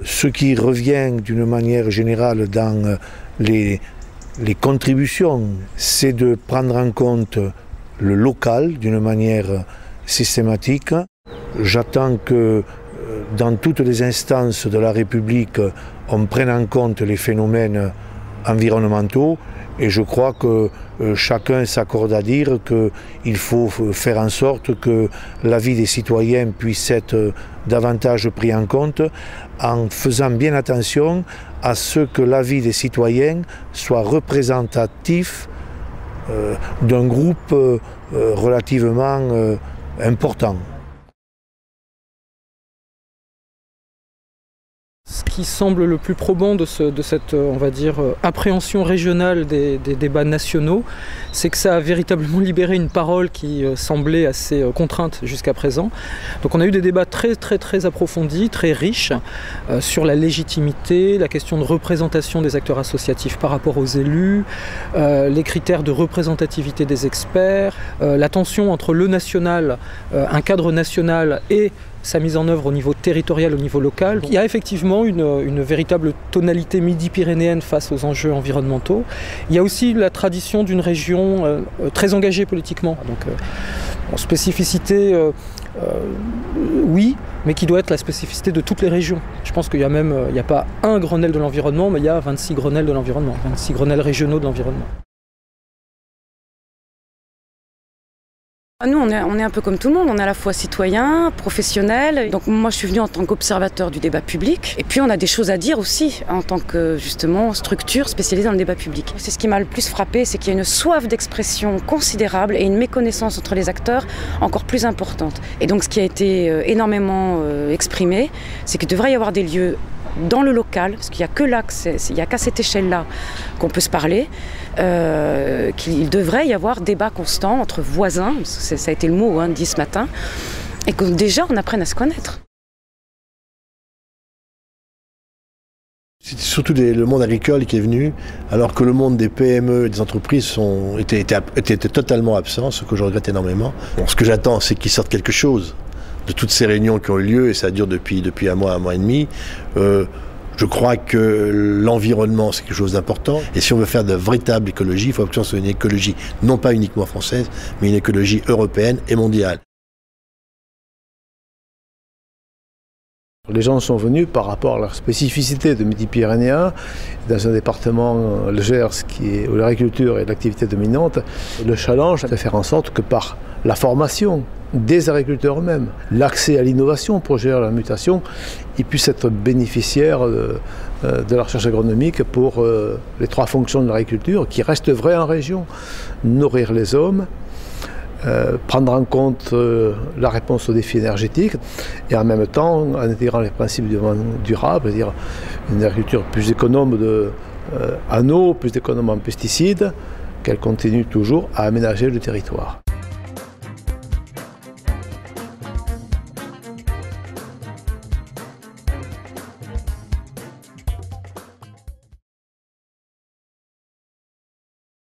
Ce qui revient d'une manière générale dans les contributions, c'est de prendre en compte le local d'une manière systématique. J'attends que dans toutes les instances de la République, on prenne en compte les phénomènes environnementaux et je crois que chacun s'accorde à dire qu'il faut faire en sorte que l'avis des citoyens puisse être davantage pris en compte en faisant bien attention à ce que l'avis des citoyens soit représentatif d'un groupe relativement important. Ce qui semble le plus probant de cette, on va dire, appréhension régionale des débats nationaux, c'est que ça a véritablement libéré une parole qui semblait assez contrainte jusqu'à présent. Donc on a eu des débats très approfondis, très riches, sur la légitimité, la question de représentation des acteurs associatifs par rapport aux élus, les critères de représentativité des experts, la tension entre le national, un cadre national et sa mise en œuvre au niveau territorial, au niveau local. Il y a effectivement une véritable tonalité midi-pyrénéenne face aux enjeux environnementaux. Il y a aussi la tradition d'une région très engagée politiquement. Donc, spécificité, oui, mais qui doit être la spécificité de toutes les régions. Je pense qu'il y a même, il n'y a pas un Grenelle de l'environnement, mais il y a 26 Grenelles de l'environnement, 26 Grenelles régionaux de l'environnement. Nous, on est un peu comme tout le monde, on est à la fois citoyen, professionnel. Donc moi, je suis venue en tant qu'observateur du débat public. Et puis, on a des choses à dire aussi en tant que, justement, structure spécialisée dans le débat public. C'est ce qui m'a le plus frappé, c'est qu'il y a une soif d'expression considérable et une méconnaissance entre les acteurs encore plus importante. Et donc, ce qui a été énormément exprimé, c'est qu'il devrait y avoir des lieux dans le local, parce qu'il n'y a que là, il n'y a qu'à cette échelle-là qu'on peut se parler, qu'il devrait y avoir débat constant entre voisins, ça a été le mot dit ce matin, et que déjà on apprenne à se connaître. C'est surtout le monde agricole qui est venu, alors que le monde des PME et des entreprises était totalement absent, ce que je regrette énormément. Bon, ce que j'attends, c'est qu'ils sortent quelque chose de toutes ces réunions qui ont eu lieu, et ça dure depuis un mois et demi. Je crois que l'environnement, c'est quelque chose d'important. Et si on veut faire de véritable écologie, il faut que ce soit une écologie non pas uniquement française, mais une écologie européenne et mondiale. Les gens sont venus par rapport à leur spécificité de Midi-Pyrénéen, dans un département, le Gers, où l'agriculture est l'activité dominante. Le challenge, c'est de faire en sorte que par la formation des agriculteurs eux-mêmes, l'accès à l'innovation pour gérer la mutation, ils puissent être bénéficiaires de la recherche agronomique pour les trois fonctions de l'agriculture qui restent vraies en région. Nourrir les hommes, prendre en compte la réponse aux défis énergétiques et en même temps en intégrant les principes du développement durable, c'est-à-dire une agriculture plus économe en eau, plus économe en pesticides, qu'elle continue toujours à aménager le territoire.